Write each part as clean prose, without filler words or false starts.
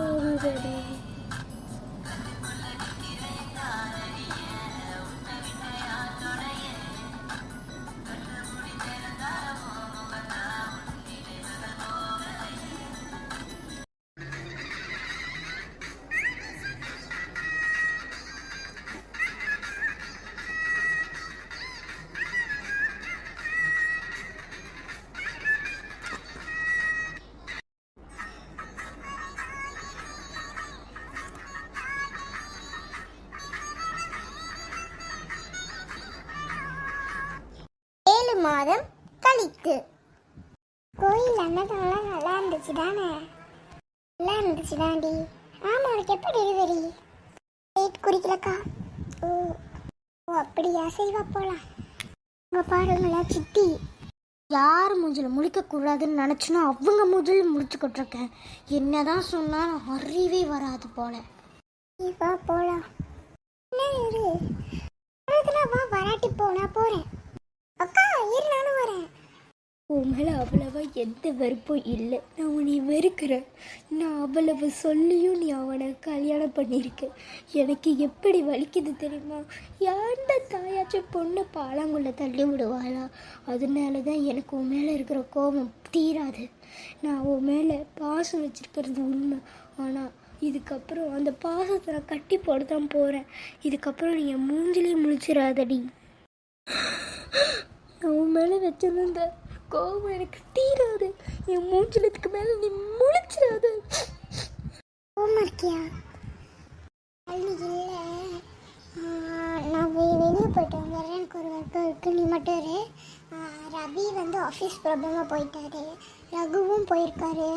போகுதடி. மாதம் கழித்து கோயில் அன்னதானம் நல்லா இருந்துச்சு தானே? நல்லா இருந்துச்சு தாண்டி. ஆமாம், அவருக்கு எப்போ டெலிவரி டேட் குறிக்கலக்கா? ஓ ஓ அப்படியா, செய்வா போகலாம். உங்க பாருங்களா சித்தி, யார் மூஞ்சில் முழிக்கக்கூடாதுன்னு நினச்சினோ அவங்க மூஞ்சில் முழிச்சு கொட்டிருக்கேன். என்னதான் சொன்னாலும் அறிவே வராது போல. வா போகலாம். என்ன இரு வா, வராட்டி போனா போகிறேன். அக்கா இரு, நானும் வரேன். உன் மேலே அவ்வளவா எந்த வெறுப்பும் இல்லை. நான் உன்னை வெறுக்கிறேன். நான் அவ்வளவு சொல்லியும் நீ அவனை கல்யாணம் பண்ணியிருக்க. எனக்கு எப்படி வலிக்குது தெரியுமா? யாண்ட தாயாச்சும் பொண்ணை பாலாங்குள்ள தள்ளி விடுவாளா? அதனால தான் எனக்கு உன் மேலே இருக்கிற கோபம் தீராது. நான் உன் மேலே பாசம் வச்சுருக்கிறது உண்மை. ஆனால் இதுக்கப்புறம் அந்த பாசத்தை நான் கட்டி போட தான் போகிறேன். இதுக்கப்புறம் நீ என் மூஞ்சிலே முழிச்சிடாதடி. நான் உன் மேலே வச்சிருந்த கோபம் எனக்கு தீராது. என் மூஞ்சிலத்துக்கு மேலே நீ முழிச்சிடாது. இருக்கியா? இல்லை, நான் வெளியே போயிட்டு வந்துடுறேன். எனக்கு ஒரு ஒர்க்கு இருக்குது, நீ மட்டும் இரு. ரவி வந்து ஆஃபீஸ் ப்ராப்ளமாக போயிட்டாரு, ரகுவும் போயிருக்காரு,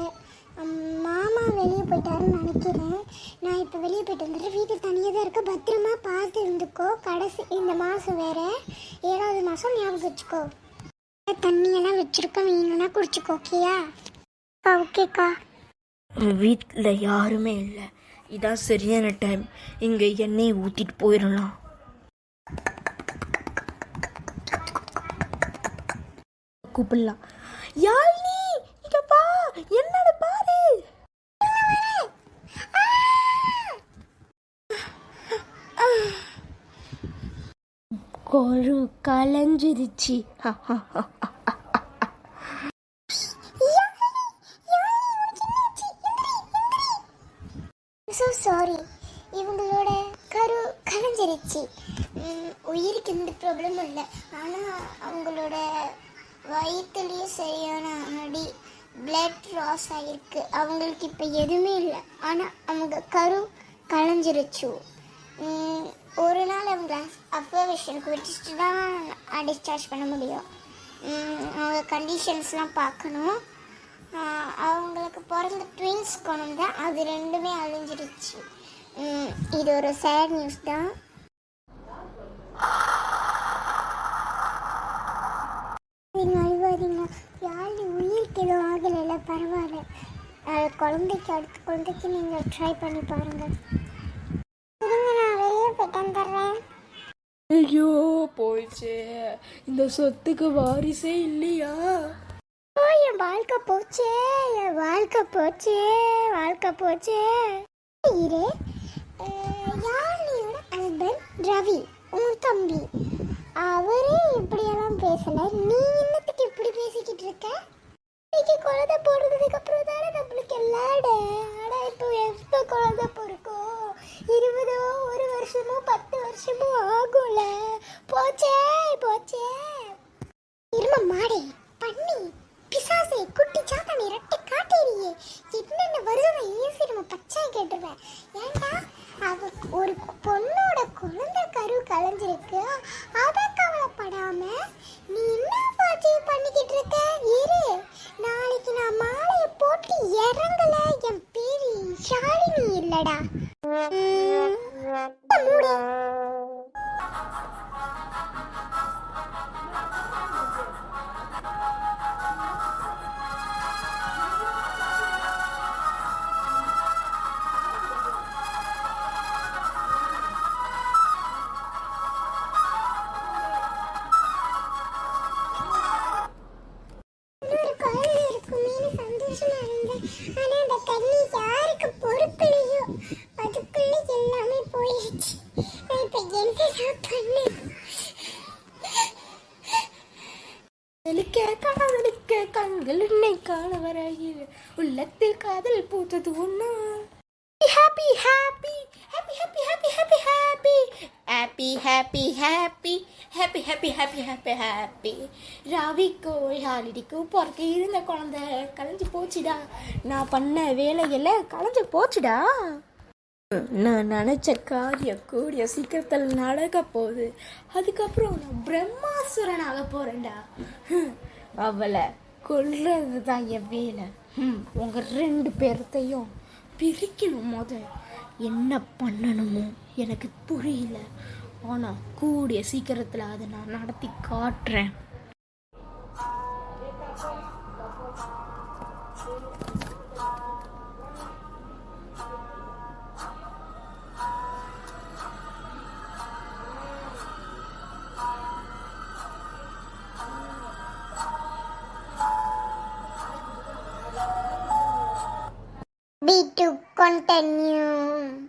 மாமா வெளியே போயிட்டாருன்னு நினைக்கிறேன். நான் இப்போ வெளியே போயிட்டு வந்துடுறேன். வீட்டில் தனியாக தான் இருக்க, பத்திரமா பார்த்து இருந்துக்கோ. கடைசி இந்த மாதம் வேறு 7வது மாதம் ஞாபகம் வச்சுக்கோ. தண்ணியெல்லாம் வச்சுருக்கோம், வேணும்னா குடிச்சிக்கோ. ஓகேயா? ஓகேக்கா. வீட்டில் யாருமே இல்லை, இதான் சரியான டைம். இங்கே எண்ணெயை ஊற்றிட்டு போயிடலாம். கூப்பிடலாம். யாழினி இங்கப்பா, என்னோட பாரு. ஒரு கலைஞ்சிருச்சு. சாரி, இவங்களோட கரு கலைஞ்சிருச்சு. உயிருக்கு எந்த ப்ராப்ளமும் இல்லை. ஆனால் அவங்களோட வயிற்றுலேயே சரியான அடி, பிளட் லாஸ் ஆகிருக்கு. அவங்களுக்கு இப்போ எதுவுமே இல்லை. ஆனால் அவங்க கரு கலைஞ்சிருச்சு. ஒரு நாள் அவங்க அப்சர்வேஷனுக்கு வச்சுட்டு தான் டிஸ்சார்ஜ் பண்ண முடியும். அவங்க கண்டிஷன்ஸ்லாம் பார்க்கணும். அவங்களுக்கு பிறந்த ட்வின்ஸ் குழந்தை, அது ரெண்டுமே அழிஞ்சிடுச்சு. இது ஒரு சேட் நியூஸ் தான். அழுவாதீங்க, யாரும் உயிருக்கு எதுவும் ஆகலைல்ல, பரவாயில்ல. குழந்தைக்கு அடுத்த குழந்தைக்கு நீங்கள் ட்ரை பண்ணி பாருங்கள். நான் வெளியே போயிட்டு வந்துடுறேன். ஐயோ போயிடுச்சு, இந்த சொத்துக்கு வாரிசே இல்லையா? என் வாழ்க்கை போச்சே, என் வாழ்க்கை போச்சே, வாழ்க்கை போச்சே. இரு, யாழினியோட ஹஸ்பண்ட் ரவி, உன் தம்பி, அவரே இப்படியெல்லாம் பேசலை. நீ என்னத்துக்கு இப்படி பேசிக்கிட்டு இருக்க? இன்னைக்கு குழந்தை போடுறதுக்கு அப்புறம் தானே நம்மளுக்கு எல்லாட. ஆனால் இப்போ எப்போ குழந்தை பிறக்கும்? 20 ஒரு வருஷமோ 10 வருஷமோ ஆகும்ல. போச்சே போச்சே. இரும மாடே, பண்ணி பிசாசே, குட்டி சாத்தானே, ரெட்டை காட்டேரியே, என்னென்ன வருதுன்னு ஏசி நம்ம பச்சை கேட்டுருவேன். ஏன்டா அவ ஒரு பொண்ணோட குழந்தை கரு கலைஞ்சிருக்கு, அதை கவலைப்படாம நீ என்ன பாச்சி பண்ணிக்கிட்டு இருக்க? இரு, நாளைக்கு நான் மாலையை போட்டு இறங்கல, என் பேரு ஷாலினி இல்லடா. மூடு. ஆனா அந்த தண்ணி யாருக்கு பொறுப்பு நடக்கிறது ஒண்ணா. Happy happy happy happy happy happy happy happy happy happy happy happy happy happy. ரவிக்கோ ஹாலிடிக்கோ பிறக்க இருந்த குழந்தை கலைஞ்சு போச்சுடா. நான் பண்ண வேலையெல்லாம் கலைஞ்சு போச்சுடா. நான் நினச்ச காரியம் கூடிய சீக்கிரத்தில் நடக்க போகுது. அதுக்கப்புறம் நான் பிரம்மாசுரன் ஆக போகிறேன்டா. அவளை கொல்றது தான் என் வேலை. உங்கள் 2 பேர்த்தையும் பிரிக்கணும். என்ன பண்ணணுமோ எனக்கு புரியல. ஆனால் கூடிய சீக்கிரத்தில் அதை நான் நடத்தி காட்டுறேன். B to continue.